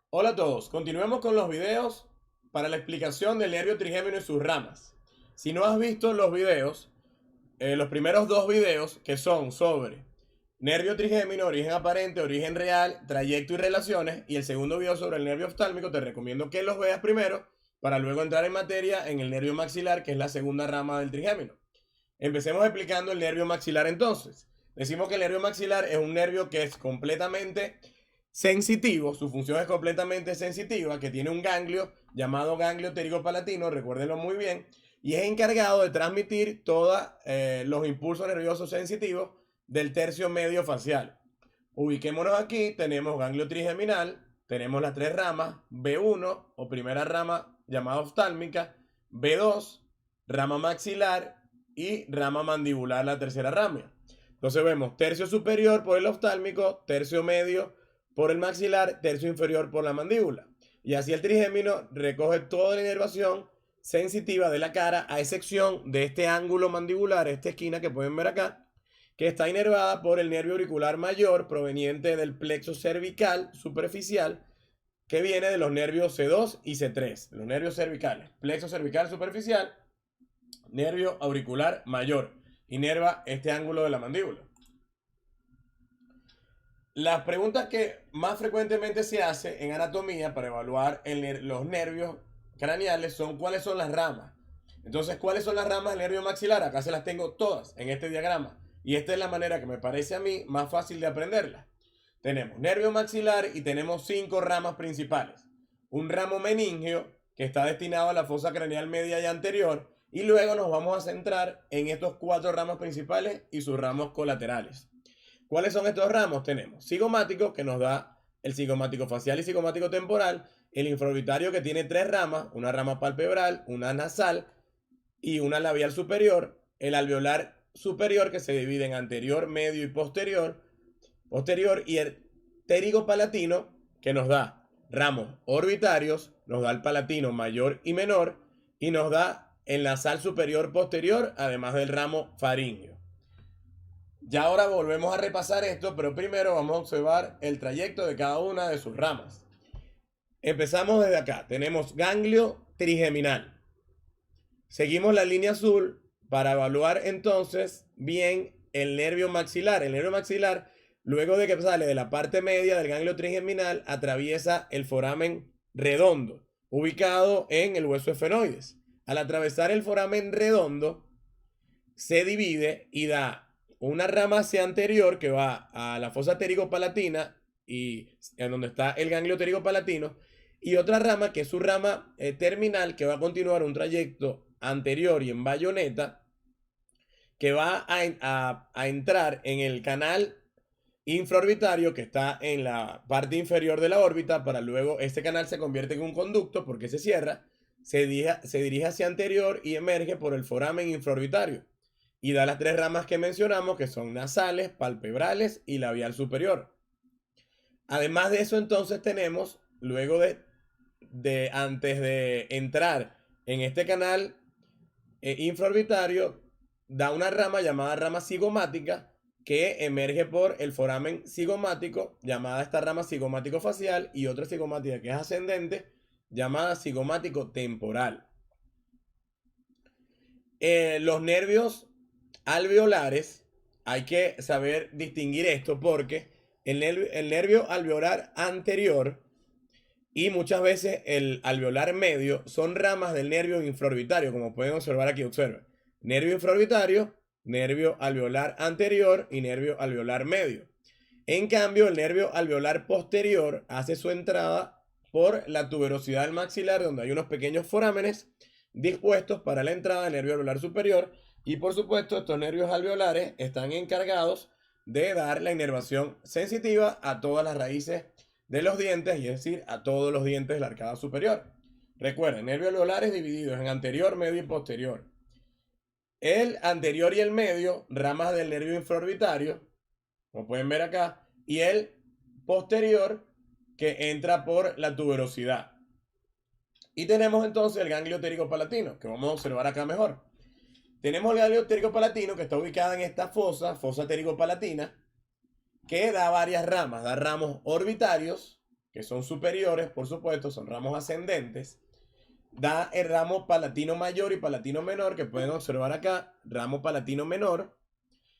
Hola a todos, continuemos con los videos para la explicación del nervio trigémino y sus ramas. Si no has visto los videos, los primeros dos videos que son sobre nervio trigémino, origen aparente, origen real, trayecto y relaciones, y el segundo video sobre el nervio oftálmico, te recomiendo que los veas primero para luego entrar en materia en el nervio maxilar, que es la segunda rama del trigémino. Empecemos explicando el nervio maxilar entonces. Decimos que el nervio maxilar es un nervio que es completamente sensitivo, su función es completamente sensitiva, que tiene un ganglio llamado ganglio pterigopalatino, recuérdenlo muy bien, y es encargado de transmitir todos los impulsos nerviosos sensitivos del tercio medio facial. Ubiquémonos aquí, tenemos ganglio trigeminal, tenemos las tres ramas, B1 o primera rama llamada oftálmica, B2, rama maxilar y rama mandibular, la tercera rama. Entonces vemos tercio superior por el oftálmico, tercio medio por el maxilar, tercio inferior por la mandíbula. Y así el trigémino recoge toda la inervación sensitiva de la cara, a excepción de este ángulo mandibular, esta esquina que pueden ver acá, que está inervada por el nervio auricular mayor proveniente del plexo cervical superficial, que viene de los nervios C2 y C3, los nervios cervicales. Plexo cervical superficial, nervio auricular mayor, inerva este ángulo de la mandíbula. Las preguntas que más frecuentemente se hace en anatomía para evaluar los nervios craneales son cuáles son las ramas. Entonces, ¿cuáles son las ramas del nervio maxilar? Acá se las tengo todas en este diagrama. Y esta es la manera que me parece a mí más fácil de aprenderlas. Tenemos nervio maxilar y tenemos 5 ramas principales. Un ramo meningio que está destinado a la fosa craneal media y anterior. Y luego nos vamos a centrar en estos 4 ramas principales y sus ramos colaterales. ¿Cuáles son estos ramos? Tenemos cigomático, que nos da el cigomático facial y cigomático temporal, el infraorbitario, que tiene 3 ramas, una rama palpebral, una nasal y una labial superior, el alveolar superior, que se divide en anterior, medio y posterior, y el pterigopalatino, que nos da ramos orbitarios, nos da el palatino mayor y menor, y nos da el nasal superior posterior, además del ramo faríngeo. Ya ahora volvemos a repasar esto, pero primero vamos a observar el trayecto de cada una de sus ramas. Empezamos desde acá. Tenemos ganglio trigeminal. Seguimos la línea azul para evaluar entonces bien el nervio maxilar. El nervio maxilar, luego de que sale de la parte media del ganglio trigeminal, atraviesa el foramen redondo, ubicado en el hueso esfenoides. Al atravesar el foramen redondo, se divide y da una rama hacia anterior que va a la fosa pterigopalatina y en donde está el ganglio pterigopalatino, y otra rama que es su rama terminal, que va a continuar un trayecto anterior y en bayoneta, que va a entrar en el canal infraorbitario que está en la parte inferior de la órbita, para luego este canal se convierte en un conducto porque se cierra, se dirige hacia anterior y emerge por el foramen infraorbitario y da las 3 ramas que mencionamos, que son nasales, palpebrales y labial superior. Además de eso, entonces tenemos, luego antes de entrar en este canal infraorbitario, da una rama llamada rama cigomática, que emerge por el foramen cigomático, llamada esta rama cigomático facial, y otra cigomática que es ascendente, llamada cigomático temporal. Los nervios alveolares, hay que saber distinguir esto porque el nervio alveolar anterior y muchas veces el alveolar medio son ramas del nervio infraorbitario, como pueden observar aquí. Observen: nervio infraorbitario, nervio alveolar anterior y nervio alveolar medio. En cambio, el nervio alveolar posterior hace su entrada por la tuberosidad del maxilar, donde hay unos pequeños forámenes dispuestos para la entrada del nervio alveolar superior. Y por supuesto, estos nervios alveolares están encargados de dar la inervación sensitiva a todas las raíces de los dientes, y es decir, a todos los dientes de la arcada superior. Recuerden, nervios alveolares divididos en anterior, medio y posterior. El anterior y el medio, ramas del nervio infraorbitario, como pueden ver acá, y el posterior, que entra por la tuberosidad. Y tenemos entonces el ganglio pterigopalatino, que vamos a observar acá mejor. Tenemos el ganglio pterigopalatino, que está ubicada en esta fosa pterigopalatina, que da varias ramas. Da ramos orbitarios, que son superiores, por supuesto, son ramos ascendentes, da el ramo palatino mayor y palatino menor, que pueden observar acá, ramo palatino menor,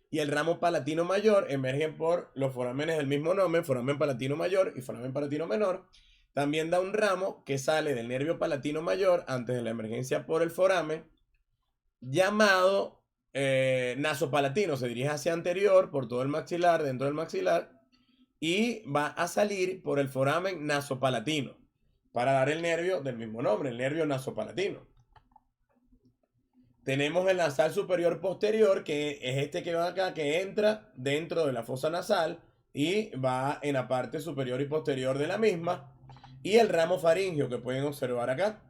y el ramo palatino mayor emergen por los forámenes del mismo nombre, foramen palatino mayor y foramen palatino menor. También da un ramo que sale del nervio palatino mayor antes de la emergencia por el foramen, llamado nasopalatino. Se dirige hacia anterior por todo el maxilar, dentro del maxilar, y va a salir por el foramen nasopalatino para dar el nervio del mismo nombre, el nervio nasopalatino. Tenemos el nasal superior posterior, que es este que va acá, que entra dentro de la fosa nasal y va en la parte superior y posterior de la misma. Y el ramo faríngeo, que pueden observar acá.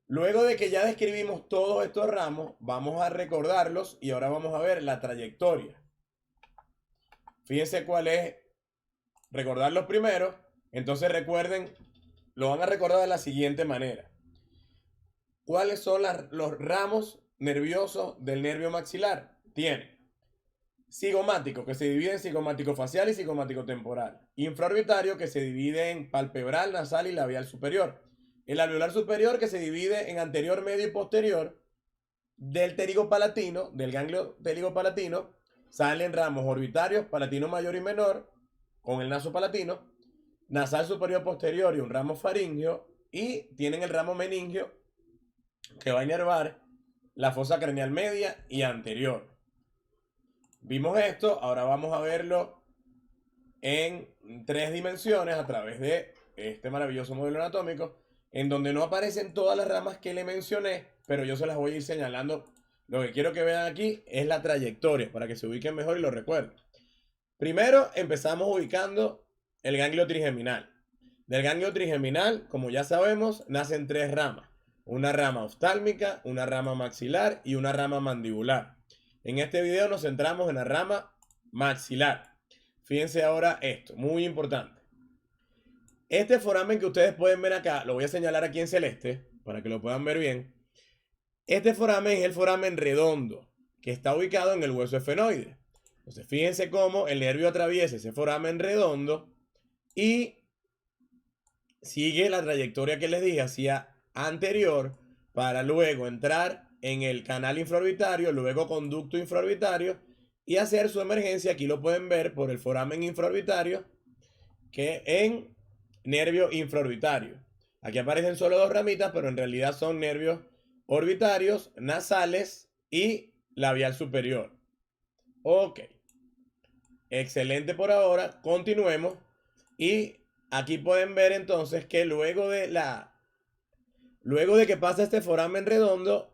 Luego de que ya describimos todos estos ramos, vamos a recordarlos y ahora vamos a ver la trayectoria. Fíjense cuál es. Recordarlos primero. Entonces recuerden, lo van a recordar de la siguiente manera. ¿Cuáles son los ramos nerviosos del nervio maxilar? Tiene cigomático, que se divide en cigomático facial y cigomático temporal. Infraorbitario, que se divide en palpebral, nasal y labial superior. El alveolar superior, que se divide en anterior, medio y posterior. Del pterigopalatino, del ganglio pterigopalatino, salen ramos orbitarios, palatino mayor y menor, con el nasopalatino, nasal superior posterior y un ramo faríngeo, y tienen el ramo meningio, que va a inervar la fosa craneal media y anterior. Vimos esto, ahora vamos a verlo en 3 dimensiones a través de este maravilloso modelo anatómico, en donde no aparecen todas las ramas que le mencioné, pero yo se las voy a ir señalando. Lo que quiero que vean aquí es la trayectoria, para que se ubiquen mejor y lo recuerden. Primero empezamos ubicando el ganglio trigeminal. Del ganglio trigeminal, como ya sabemos, nacen 3 ramas. Una rama oftálmica, una rama maxilar y una rama mandibular. En este video nos centramos en la rama maxilar. Fíjense ahora esto, muy importante. Este foramen que ustedes pueden ver acá, lo voy a señalar aquí en celeste, para que lo puedan ver bien. Este foramen es el foramen redondo, que está ubicado en el hueso esfenoide. Entonces fíjense cómo el nervio atraviesa ese foramen redondo y sigue la trayectoria que les dije hacia anterior para luego entrar en el canal infraorbitario, luego conducto infraorbitario y hacer su emergencia. Aquí lo pueden ver por el foramen infraorbitario, que en nervio infraorbitario. Aquí aparecen solo 2 ramitas, pero en realidad son nervios orbitarios, nasales y labial superior. Ok. Excelente por ahora. Continuemos. Y aquí pueden ver entonces que luego de que pasa este foramen redondo,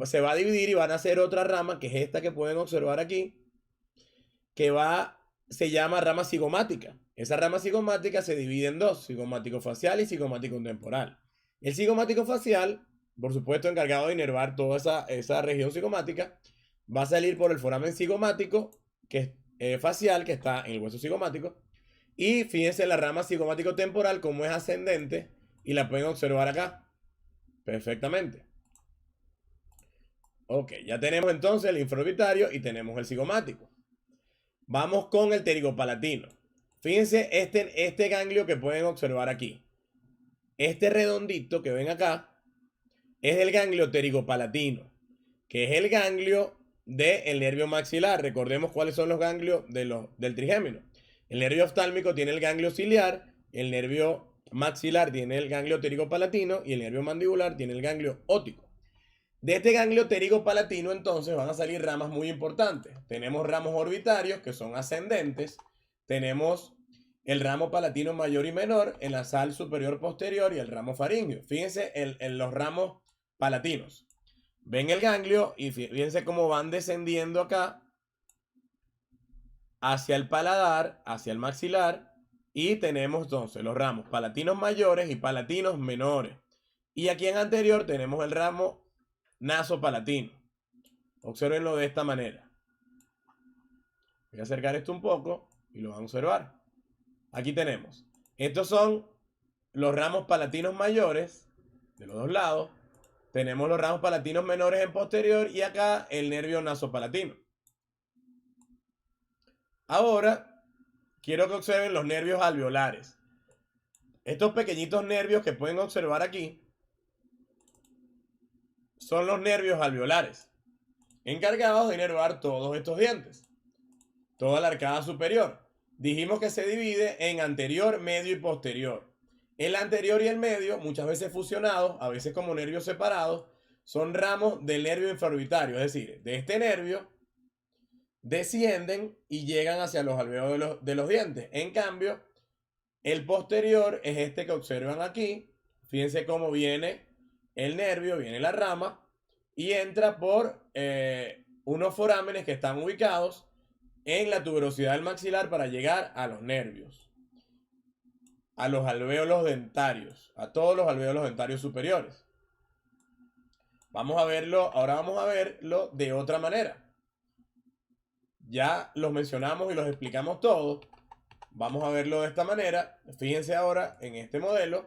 se va a dividir y van a hacer otra rama, que es esta que pueden observar aquí, que se llama rama cigomática. Esa rama cigomática se divide en 2, cigomático facial y cigomático temporal. El cigomático facial, por supuesto encargado de inervar toda esa región cigomática, va a salir por el foramen cigomático, que es facial, que está en el hueso cigomático. Y fíjense la rama cigomático temporal como es ascendente y la pueden observar acá perfectamente. Ok, ya tenemos entonces el infraorbitario y tenemos el cigomático. Vamos con el pterigopalatino. Fíjense este ganglio que pueden observar aquí. Este redondito que ven acá es el ganglio pterigopalatino, que es el ganglio del nervio maxilar. Recordemos cuáles son los ganglios del trigémino. El nervio oftálmico tiene el ganglio ciliar, el nervio maxilar tiene el ganglio pterigopalatino y el nervio mandibular tiene el ganglio óptico. De este ganglio pterigopalatino entonces van a salir ramas muy importantes. Tenemos ramos orbitarios que son ascendentes. Tenemos el ramo palatino mayor y menor, el nasal superior posterior y el ramo faríngeo. Fíjense en los ramos palatinos. Ven el ganglio y fíjense cómo van descendiendo acá hacia el paladar, hacia el maxilar. Y tenemos entonces los ramos palatinos mayores y palatinos menores. Y aquí en anterior tenemos el ramo nasopalatino. Observenlo de esta manera. Voy a acercar esto un poco y lo van a observar. Aquí tenemos. Estos son los ramos palatinos mayores de los 2 lados. Tenemos los ramos palatinos menores en posterior y acá el nervio nasopalatino. Ahora quiero que observen los nervios alveolares. Estos pequeñitos nervios que pueden observar aquí son los nervios alveolares, encargados de inervar todos estos dientes, toda la arcada superior. Dijimos que se divide en anterior, medio y posterior. El anterior y el medio, muchas veces fusionados, a veces como nervios separados, son ramos del nervio infraorbitario, es decir, de este nervio descienden y llegan hacia los alvéolos de los dientes. En cambio, el posterior es este que observan aquí. Fíjense cómo viene el nervio, viene la rama y entra por unos forámenes que están ubicados en la tuberosidad del maxilar para llegar a los nervios, a los alvéolos dentarios, a todos los alvéolos dentarios superiores. Vamos a verlo, ahora vamos a verlo de otra manera. Ya los mencionamos y los explicamos todos. Vamos a verlo de esta manera. Fíjense ahora en este modelo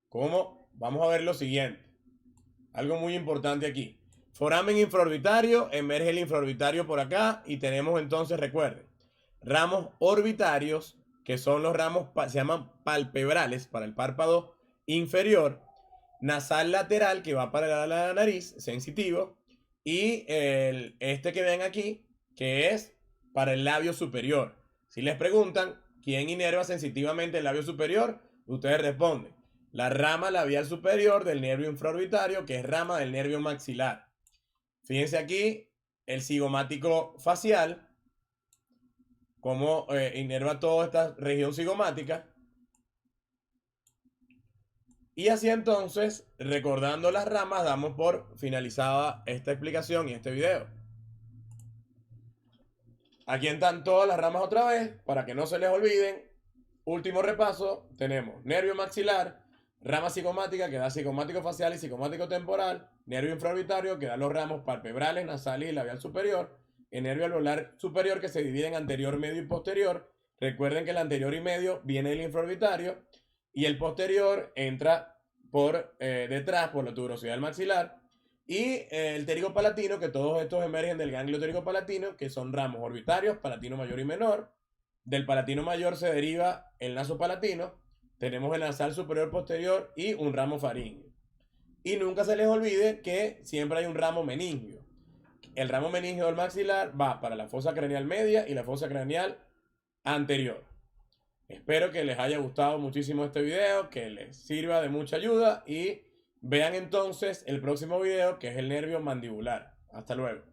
cómo vamos a ver lo siguiente. Algo muy importante aquí. Foramen infraorbitario, emerge el infraorbitario por acá y tenemos entonces, recuerden, ramos orbitarios, que son los ramos, se llaman palpebrales para el párpado inferior, nasal lateral, que va para la nariz, sensitivo, y este que ven aquí, que es para el labio superior. Si les preguntan quién inerva sensitivamente el labio superior, ustedes responden: la rama labial superior del nervio infraorbitario, que es rama del nervio maxilar. Fíjense aquí el cigomático facial, cómo inerva toda esta región cigomática. Y así entonces, recordando las ramas, damos por finalizada esta explicación y este video. Aquí están todas las ramas otra vez, para que no se les olviden. Último repaso, tenemos nervio maxilar, rama cigomática que da cigomático facial y cigomático temporal, nervio infraorbitario que da los ramos palpebrales, nasales y labial superior, el nervio alveolar superior que se divide en anterior, medio y posterior. Recuerden que el anterior y medio viene del infraorbitario y el posterior entra por detrás por la tuberosidad del maxilar. Y el pterigo palatino, que todos estos emergen del ganglio pterigo palatino, que son ramos orbitarios, palatino mayor y menor. Del palatino mayor se deriva el naso palatino. Tenemos el nasal superior posterior y un ramo faríngeo. Y nunca se les olvide que siempre hay un ramo meningio. El ramo meningio del maxilar va para la fosa craneal media y la fosa craneal anterior. Espero que les haya gustado muchísimo este video, que les sirva de mucha ayuda y vean entonces el próximo video, que es el nervio mandibular. Hasta luego.